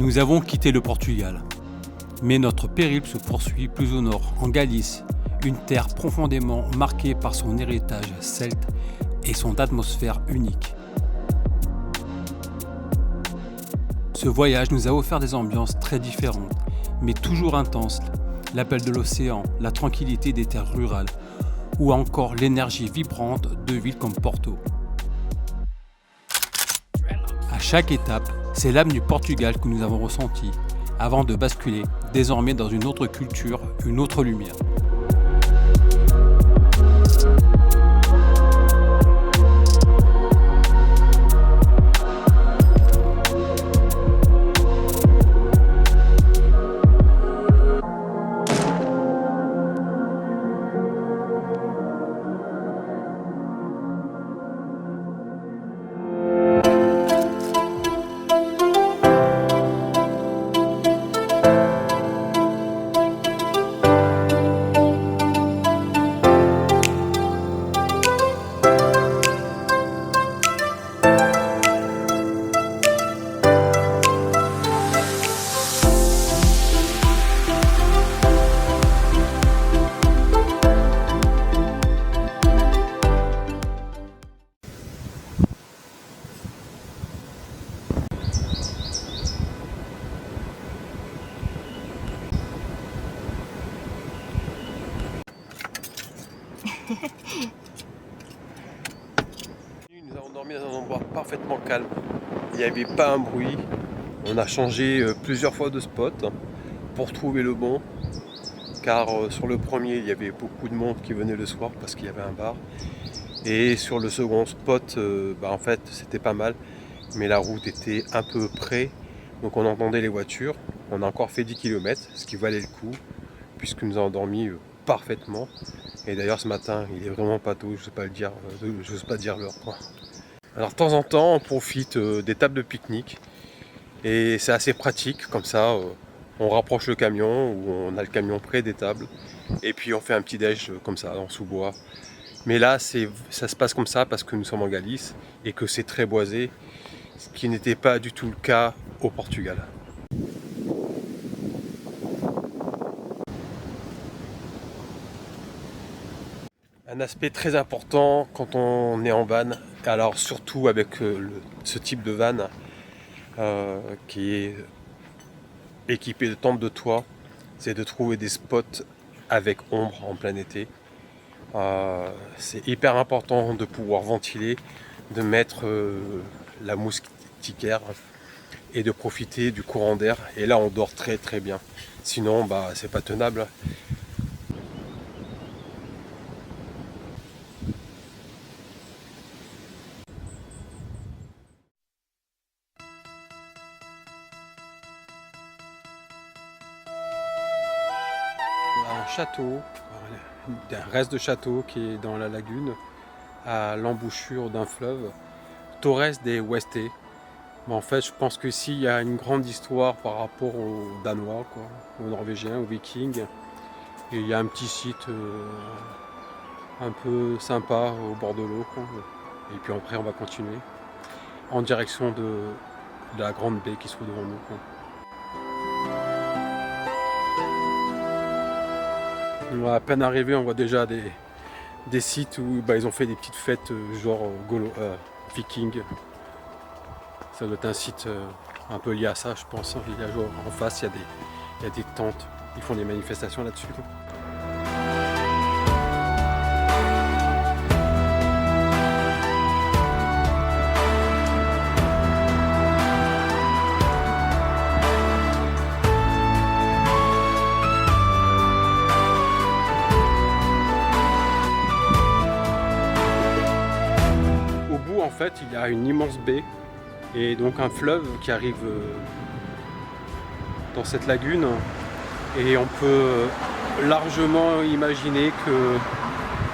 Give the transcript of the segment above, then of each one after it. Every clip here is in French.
Nous avons quitté le Portugal, mais notre périple se poursuit plus au nord, en Galice, une terre profondément marquée par son héritage celte et son atmosphère unique. Ce voyage nous a offert des ambiances très différentes, mais toujours intenses, l'appel de l'océan, la tranquillité des terres rurales, ou encore l'énergie vibrante de villes comme Porto. À chaque étape, c'est l'âme du Portugal que nous avons ressentie, avant de basculer désormais dans une autre culture, une autre lumière. Nous avons dormi dans un endroit parfaitement calme, il n'y avait pas un bruit. On a changé plusieurs fois de spot pour trouver le bon, car sur le premier il y avait beaucoup de monde qui venait le soir parce qu'il y avait un bar, et sur le second spot en fait c'était pas mal, mais la route était un peu près, donc on entendait les voitures. On a encore fait 10 km, ce qui valait le coup puisque nous avons dormi parfaitement. Et d'ailleurs ce matin il est vraiment pas tôt, je sais pas le dire, j'ose pas dire l'heure quoi. Alors de temps en temps on profite des tables de pique-nique et c'est assez pratique comme ça, on rapproche le camion ou on a le camion près des tables et puis on fait un petit déj comme ça en sous-bois. Mais là ça se passe comme ça parce que nous sommes en Galice et que c'est très boisé, ce qui n'était pas du tout le cas au Portugal. Un aspect très important quand on est en van, alors surtout avec ce type de van qui est équipé de tentes de toit, c'est de trouver des spots avec ombre en plein été. C'est hyper important de pouvoir ventiler, de mettre la moustiquaire et de profiter du courant d'air. Et là on dort très très bien, sinon c'est pas tenable. Un château, un reste de château qui est dans la lagune, à l'embouchure d'un fleuve, Torres de Oeste. Mais en fait, je pense que ici, il y a une grande histoire par rapport aux Danois, aux Norvégiens, aux Vikings. Et il y a un petit site un peu sympa au bord de l'eau. Et puis après, on va continuer en direction de la grande baie qui se trouve devant nous. À peine arrivé, on voit déjà des sites où ils ont fait des petites fêtes genre viking. Ça doit être un site un peu lié à ça, je pense. Il y a genre, en face, il y a des tentes. Ils font des manifestations là-dessus. En fait, il y a une immense baie et donc un fleuve qui arrive dans cette lagune, et on peut largement imaginer que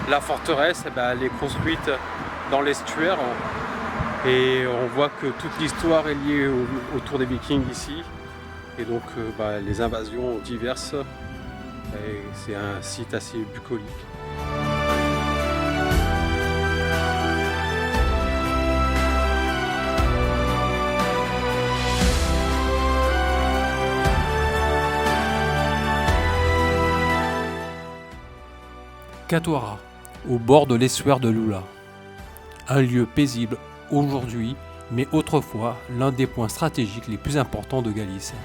la forteresse elle est construite dans l'estuaire, et on voit que toute l'histoire est liée autour des Vikings ici, et donc les invasions diverses, et c'est un site assez bucolique. Katoara, au bord de l'estuaire de Lula. Un lieu paisible aujourd'hui, mais autrefois l'un des points stratégiques les plus importants de Galice.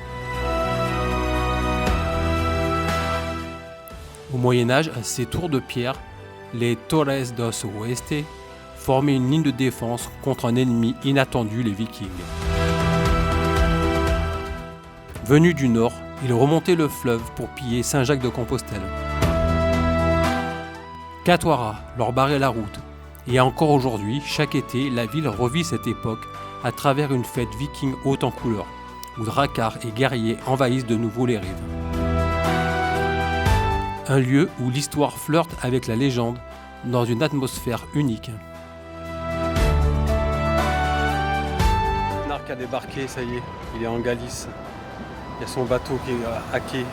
Au Moyen-Âge, ces tours de pierre, les Torres dos Oeste, formaient une ligne de défense contre un ennemi inattendu, les Vikings. Venus du nord, ils remontaient le fleuve pour piller Saint-Jacques-de-Compostelle. Katoara leur barrait la route, et encore aujourd'hui, chaque été, la ville revit cette époque à travers une fête viking haute en couleurs, où dracars et guerriers envahissent de nouveau les rives. Un lieu où l'histoire flirte avec la légende dans une atmosphère unique. Narc a débarqué, ça y est, il est en Galice. Il y a son bateau qui est à quai.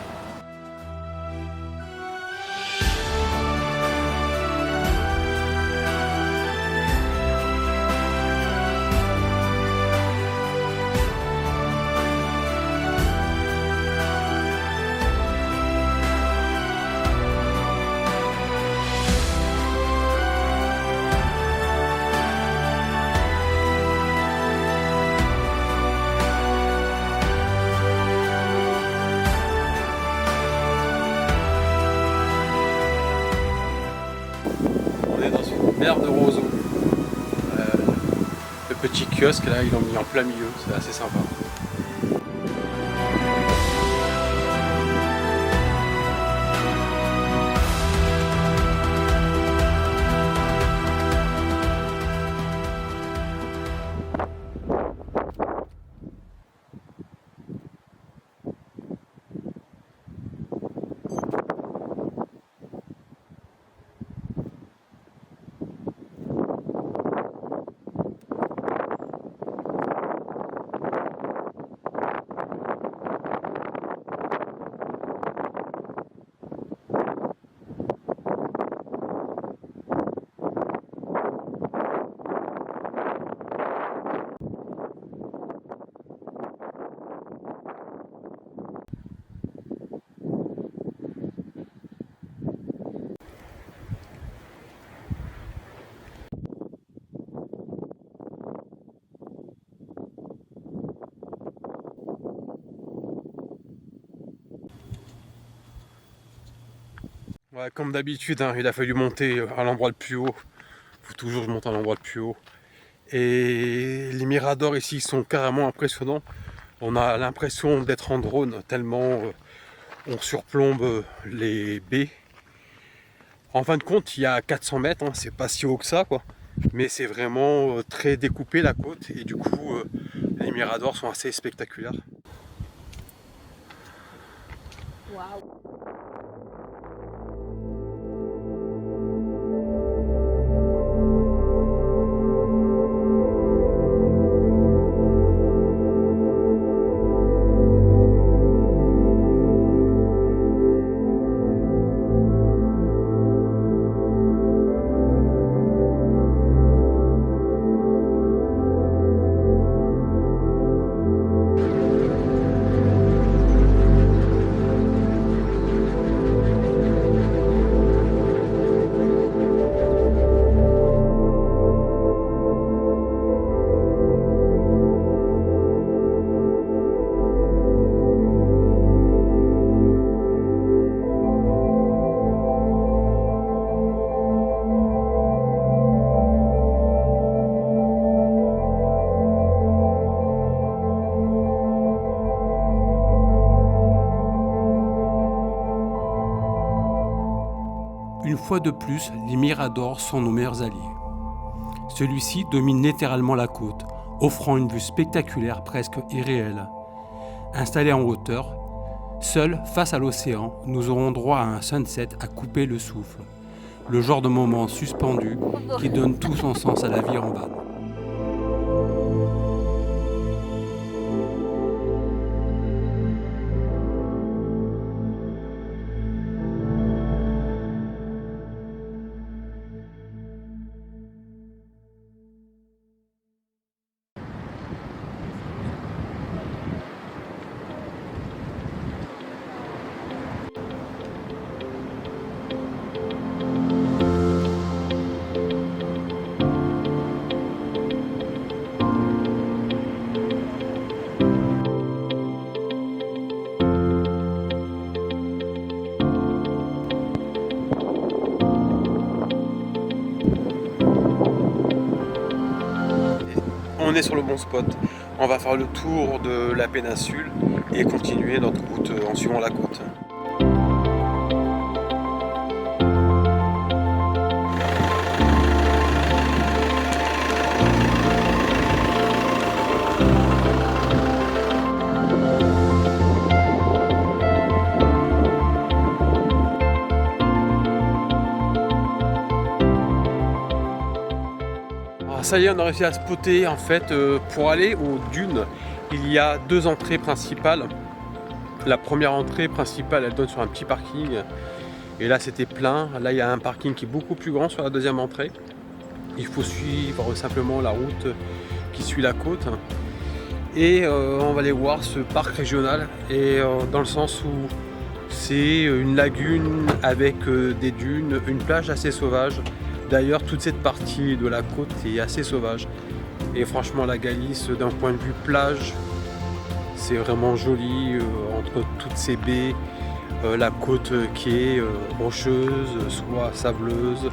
On est dans une mer de roseaux. Le petit kiosque là, ils l'ont mis en plein milieu, c'est assez sympa. Ouais, comme d'habitude, hein, il a fallu monter à l'endroit le plus haut. Il faut toujours monter à l'endroit le plus haut. Et les miradors ici sont carrément impressionnants. On a l'impression d'être en drone tellement on surplombe les baies. En fin de compte, il y a 400 mètres, hein, c'est pas si haut que ça, quoi. Mais c'est vraiment très découpé la côte et du coup, les miradors sont assez spectaculaires. Wow. Une fois de plus, les miradors sont nos meilleurs alliés. Celui-ci domine littéralement la côte, offrant une vue spectaculaire presque irréelle. Installé en hauteur, seul face à l'océan, nous aurons droit à un sunset à couper le souffle. Le genre de moment suspendu qui donne tout son sens à la vie en bas. on est sur le bon spot. On va faire le tour de la péninsule et continuer notre route en suivant la côte. Ça y est, on a réussi à spotter en fait pour aller aux dunes. Il y a deux entrées principales. La première entrée principale, elle donne sur un petit parking. Et là, c'était plein. Là, il y a un parking qui est beaucoup plus grand sur la deuxième entrée. Il faut suivre simplement la route qui suit la côte. Et on va aller voir ce parc régional. Et dans le sens où c'est une lagune avec des dunes, une plage assez sauvage. D'ailleurs, toute cette partie de la côte est assez sauvage. Et franchement, la Galice, d'un point de vue plage, c'est vraiment joli. Entre toutes ces baies, la côte qui est rocheuse, soit sableuse.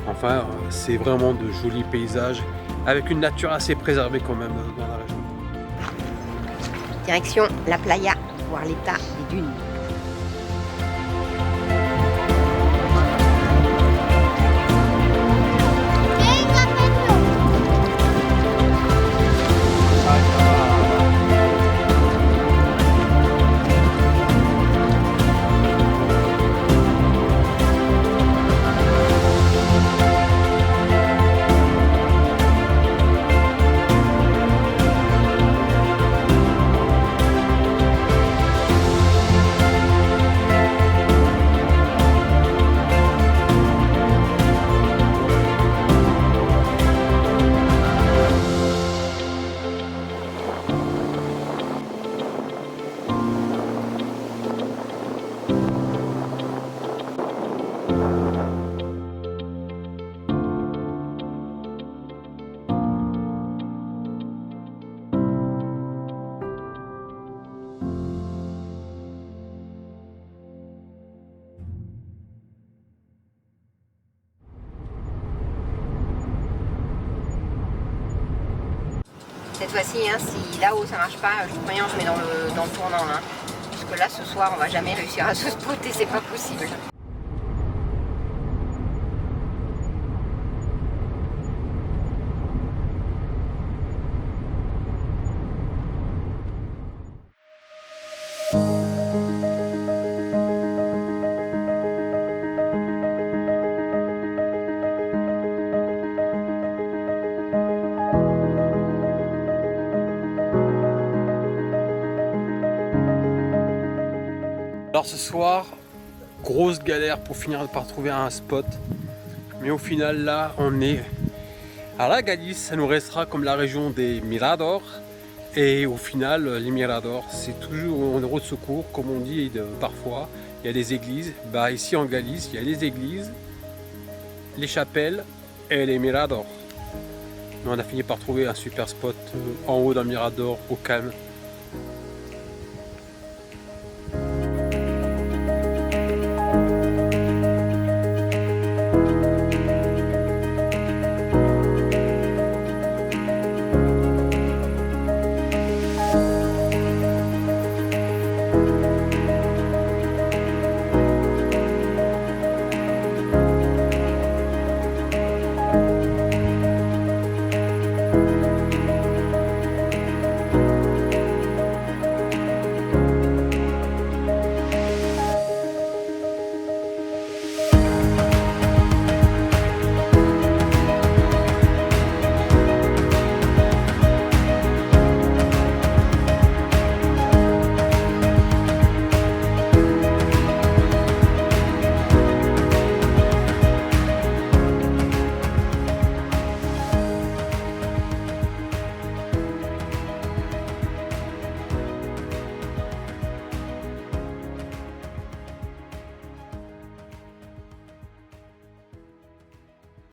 Enfin, c'est vraiment de jolis paysages, avec une nature assez préservée quand même dans la région. Direction la playa, voir l'état des dunes. Cette fois-ci, hein, si là-haut ça marche pas, je préviens, je mets dans le tournant. Hein. Parce que là, ce soir, on va jamais réussir à se spotter, c'est pas possible. Alors ce soir, grosse galère pour finir par trouver un spot. Mais au final là, on est à la Galice, ça nous restera comme la région des Miradors. Et au final, les Miradors, c'est toujours une route de secours, comme on dit parfois. Il y a des églises. Bah, ici en Galice, il y a les églises, les chapelles et les Miradors. On a fini par trouver un super spot en haut d'un Mirador, au calme.